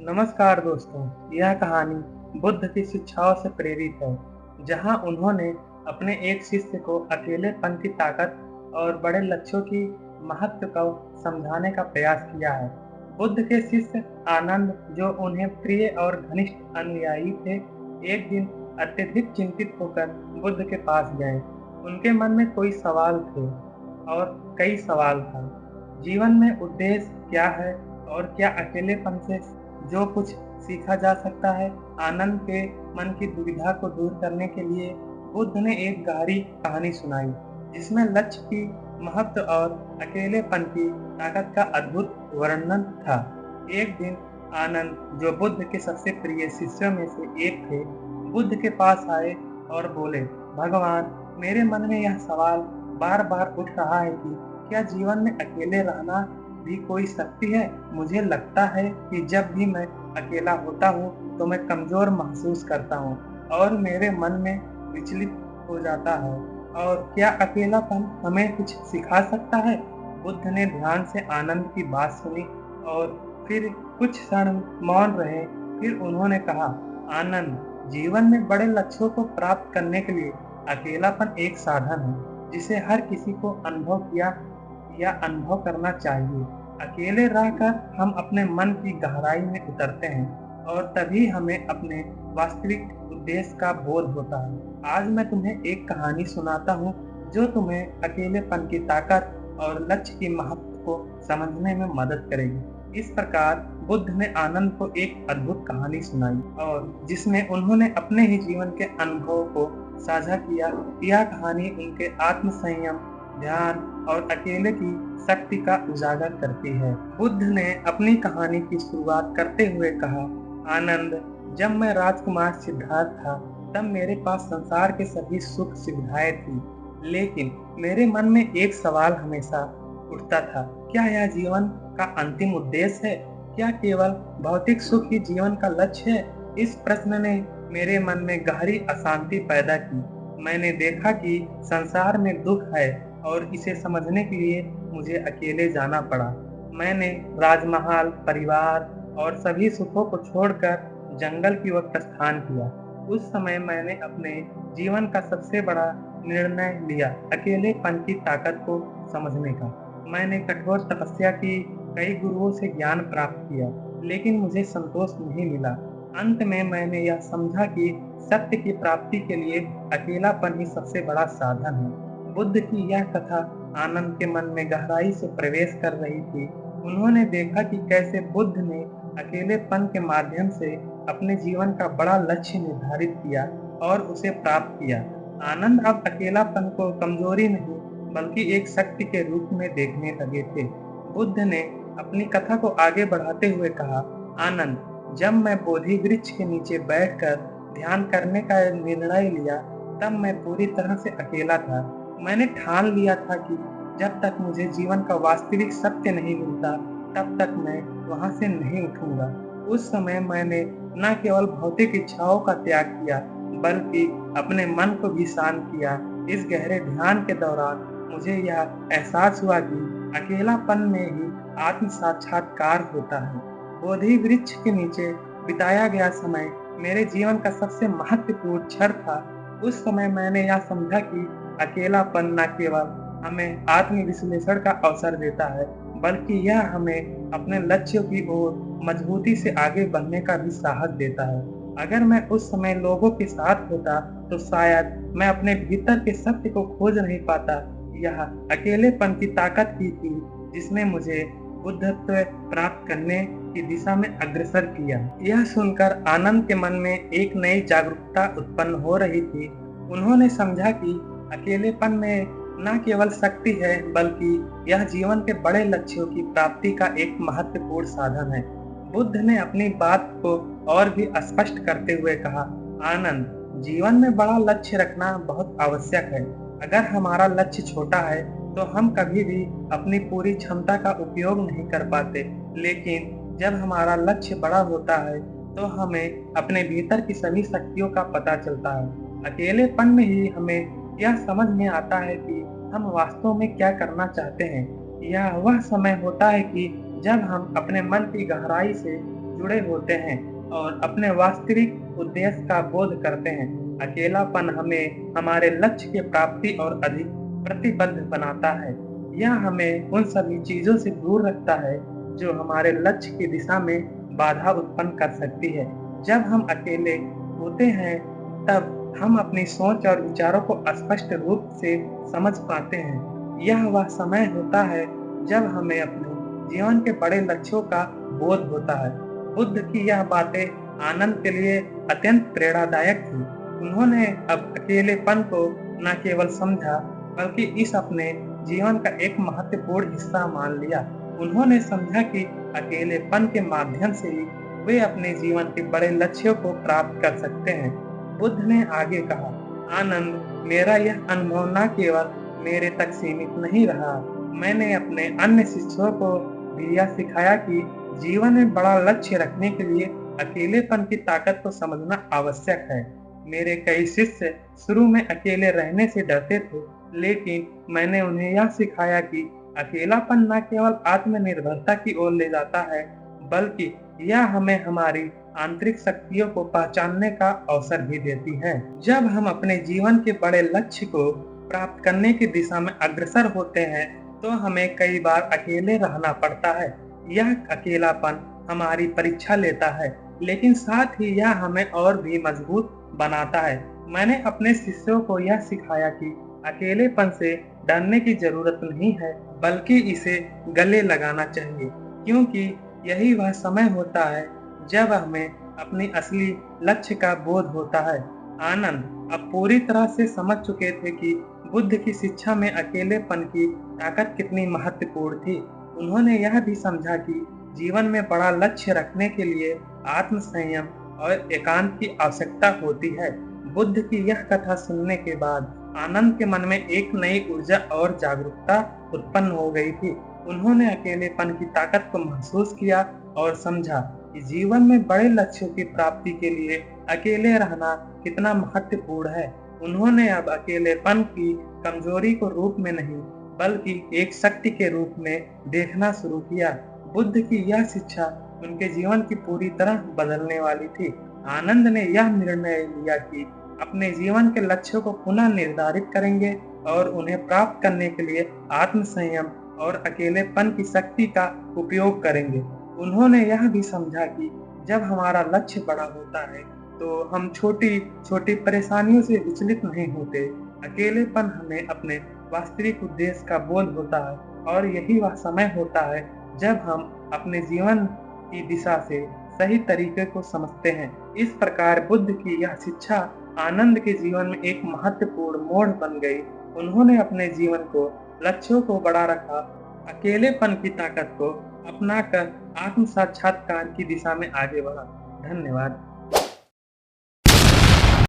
नमस्कार दोस्तों, यह कहानी बुद्ध की शिक्षाओं से प्रेरित है, जहां उन्होंने अपने एक शिष्य को अकेलेपन की ताकत और बड़े लक्ष्यों की महत्व को समझाने का प्रयास किया है। बुद्ध के शिष्य आनंद, जो उन्हें प्रिय और घनिष्ठ अनुयायी थे, एक दिन अत्यधिक चिंतित होकर बुद्ध के पास गए। उनके मन में कोई सवाल थे और कई सवाल था। जीवन में उद्देश्य क्या है और क्या अकेलेपन से जो कुछ सीखा जा सकता है। आनंद के मन की दुविधा को दूर करने के लिए बुद्ध ने एक गहरी कहानी सुनाई, जिसमें लक्ष्य की महत्व और अकेलेपन की ताकत का अद्भुत वर्णन था। एक दिन आनंद, जो बुद्ध के सबसे प्रिय शिष्यों में से एक थे, बुद्ध के पास आए और बोले, भगवान, मेरे मन में यह सवाल बार बार उठ रहा है कि क्या जीवन में अकेले रहना भी कोई शक्ति है। मुझे लगता है कि जब भी मैं अकेला होता हूँ तो मैं कमजोर महसूस करता हूँ और मेरे मन में विचलित हो जाता है। और क्या अकेलापन हमें कुछ सिखा सकता है। बुद्ध ने ध्यान से आनंद की बात सुनी और फिर कुछ क्षण मौन रहे। फिर उन्होंने कहा, आनंद, जीवन में बड़े लक्ष्यों को प्राप्त करने के लिए अकेलापन एक साधन है, जिसे हर किसी को अनुभव करना चाहिए। अकेले रहकर हम अपने मन की गहराई में उतरते हैं और तभी हमें अपने वास्तविक उद्देश्य का बोध होता है। आज मैं तुम्हें एक कहानी सुनाता हूँ, जो तुम्हें अकेलेपन की ताकत और लक्ष्य की महत्व को समझने में मदद करेगी। इस प्रकार बुद्ध ने आनंद को एक अद्भुत कहानी सुनाई और जिसमें उन्होंने अपने ही जीवन के अनुभव को साझा किया। यह कहानी उनके आत्मसंयम, ध्यान और अकेले की शक्ति का उजागर करती है। बुद्ध ने अपनी कहानी की शुरुआत करते हुए कहा, आनंद, जब मैं राजकुमार सिद्धार्थ था, तब मेरे पास संसार के सभी सुख सुविधाएं थी, लेकिन मेरे मन में एक सवाल हमेशा उठता था, क्या यह जीवन का अंतिम उद्देश्य है। क्या केवल भौतिक सुख ही जीवन का लक्ष्य है। इस प्रश्न ने मेरे मन में गहरी अशांति पैदा की। मैंने देखा कि संसार में दुख है और इसे समझने के लिए मुझे अकेले जाना पड़ा। मैंने राजमहल, परिवार और सभी सुखों को छोड़कर जंगल की ओर प्रस्थान किया। उस समय मैंने अपने जीवन का सबसे बड़ा निर्णय लिया, अकेलेपन की ताकत को समझने का। मैंने कठोर तपस्या की, कई गुरुओं से ज्ञान प्राप्त किया, लेकिन मुझे संतोष नहीं मिला। अंत में मैंने यह समझा कि सत्य की प्राप्ति के लिए अकेलापन ही सबसे बड़ा साधन है। बुद्ध की यह कथा आनंद के मन में गहराई से प्रवेश कर रही थी। उन्होंने देखा कि कैसे बुद्ध ने अकेलेपन के माध्यम से अपने जीवन का बड़ा लक्ष्य निर्धारित किया और उसे प्राप्त किया। आनंद अब अकेलापन को कमजोरी नहीं, बल्कि एक शक्ति के रूप में देखने लगे थे। बुद्ध ने अपनी कथा को आगे बढ़ाते हुए कहा, आनंद, जब मैं बोधि वृक्ष के नीचे बैठकर ध्यान करने का निर्णय लिया, तब मैं पूरी तरह से अकेला था। मैंने ठान लिया था कि जब तक मुझे जीवन का वास्तविक सत्य नहीं मिलता, तब तक मैं वहां से नहीं उठूंगा। उस समय मैंने न केवल भौतिक इच्छाओं का त्याग किया, बल्कि अपने मन को भी शांत किया। इस गहरे ध्यान के दौरान मुझे यह एहसास हुआ कि अकेलापन में ही आत्म साक्षात्कार होता है। बोधि वृक्ष के नीचे बिताया गया समय मेरे जीवन का सबसे महत्वपूर्ण क्षण था। उस समय मैंने यह समझा कि अकेलापन न केवल हमें आत्मविश्लेषण का अवसर देता है, बल्कि यह हमें अपने लक्ष्यों की ओर मजबूती से आगे बढ़ने का भी साहस देता है। अगर मैं उस समय लोगों के साथ होता, तो शायद मैं अपने भीतर के सत्य को खोज नहीं पाता। यह अकेलेपन की ताकत ही थी जिसने मुझे बुद्धत्व प्राप्त करने की दिशा में अग्रसर किया। यह सुनकर आनंद के मन में एक नई जागरूकता उत्पन्न हो रही थी। उन्होंने समझा कि अकेलेपन में न केवल शक्ति है, बल्कि यह जीवन के बड़े लक्ष्यों की प्राप्ति का एक महत्वपूर्ण साधन है। बुद्ध ने अपनी बात को और भी स्पष्ट करते हुए कहा, आनंद, जीवन में बड़ा लक्ष्य रखना बहुत आवश्यक है। अगर हमारा लक्ष्य छोटा है, तो हम कभी भी अपनी पूरी क्षमता का उपयोग नहीं कर पाते। लेकिन जब हमारा लक्ष्य बड़ा होता है, तो हमें अपने भीतर की सभी शक्तियों का पता चलता है। अकेलेपन में ही हमें यह समझ में आता है कि हम वास्तव में क्या करना चाहते हैं। यह वह समय होता है कि जब हम अपने मन की गहराई से जुड़े होते हैं और अपने वास्तविक उद्देश्य का बोध करते हैं। अकेलापन हमें हमारे लक्ष्य की प्राप्ति और अधिक प्रतिबद्ध बनाता है। यह हमें उन सभी चीज़ों से दूर रखता है जो हमारे लक्ष्य की दिशा में बाधा उत्पन्न कर सकती है। जब हम अकेले होते हैं तब हम अपनी सोच और विचारों को स्पष्ट रूप से समझ पाते हैं। यह वह समय होता है जब हमें अपने जीवन के बड़े लक्ष्यों का बोध होता है। बुद्ध की यह बातें आनंद के लिए अत्यंत प्रेरणादायक थी। उन्होंने अब अकेलेपन को न केवल समझा बल्कि इस अपने जीवन का एक महत्वपूर्ण हिस्सा मान लिया। उन्होंने समझा कि अकेलेपन के माध्यम से ही वे अपने जीवन के बड़े लक्ष्यों को प्राप्त कर सकते हैं। बुद्ध ने आगे कहा, आनंद, मेरा यह अनुभव न केवल मेरे तक सीमित नहीं रहा, मैंने अपने अन्य शिष्यों को भी यह सिखाया कि जीवन में बड़ा लक्ष्य रखने के लिए अकेलेपन की ताकत को समझना आवश्यक है। मेरे कई शिष्य शुरू में अकेले रहने से डरते थे, लेकिन मैंने उन्हें यह सिखाया कि अकेलापन न केवल आत्मनिर्भरता की ओर ले जाता है, बल्कि यह हमें हमारी आंतरिक शक्तियों को पहचानने का अवसर भी देती है। जब हम अपने जीवन के बड़े लक्ष्य को प्राप्त करने की दिशा में अग्रसर होते हैं, तो हमें कई बार अकेले रहना पड़ता है। यह अकेलापन हमारी परीक्षा लेता है, लेकिन साथ ही यह हमें और भी मजबूत बनाता है। मैंने अपने शिष्यों को यह सिखाया कि अकेलेपन से डरने की जरूरत नहीं है, बल्कि इसे गले लगाना चाहिए, क्योंकि यही वह समय होता है जब हमें अपनी असली लक्ष्य का बोध होता है। आनंद अब पूरी तरह से समझ चुके थे कि बुद्ध की शिक्षा में अकेलेपन की ताकत कितनी महत्वपूर्ण थी। उन्होंने यह भी समझा कि जीवन में बड़ा लक्ष्य रखने के लिए आत्मसंयम और एकांत की आवश्यकता होती है। बुद्ध की यह कथा सुनने के बाद आनंद के मन में एक नई ऊर्जा और जागरूकता उत्पन्न हो गई थी। उन्होंने अकेलेपन की ताकत को महसूस किया और समझा कि जीवन में बड़े लक्ष्यों की प्राप्ति के लिए अकेले रहना कितना महत्वपूर्ण है। उन्होंने अब अकेलेपन की कमजोरी को रूप में नहीं, बल्कि एक शक्ति के रूप में देखना शुरू किया। बुद्ध की यह शिक्षा उनके जीवन की पूरी तरह बदलने वाली थी। आनंद ने यह निर्णय लिया कि अपने जीवन के लक्ष्यों को पुनः निर्धारित करेंगे और उन्हें प्राप्त करने के लिए आत्मसंयम और अकेलेपन की शक्ति का उपयोग करेंगे। उन्होंने यह भी समझा कि जब हमारा लक्ष्य बड़ा होता है तो हम छोटी छोटी परेशानियों से विचलित नहीं होते। अकेलेपन हमें अपने वास्तविक उद्देश्य का बोध होता है और यही वह समय होता है जब हम अपने जीवन की दिशा से सही तरीके को समझते हैं। इस प्रकार बुद्ध की यह शिक्षा आनंद के जीवन में एक महत्वपूर्ण मोड़ बन गई। उन्होंने अपने जीवन को लक्ष्यों को बड़ा रखा, अकेलेपन की ताकत को अपनाकर आत्म साक्षात्कार की दिशा में आगे बढ़ा। धन्यवाद।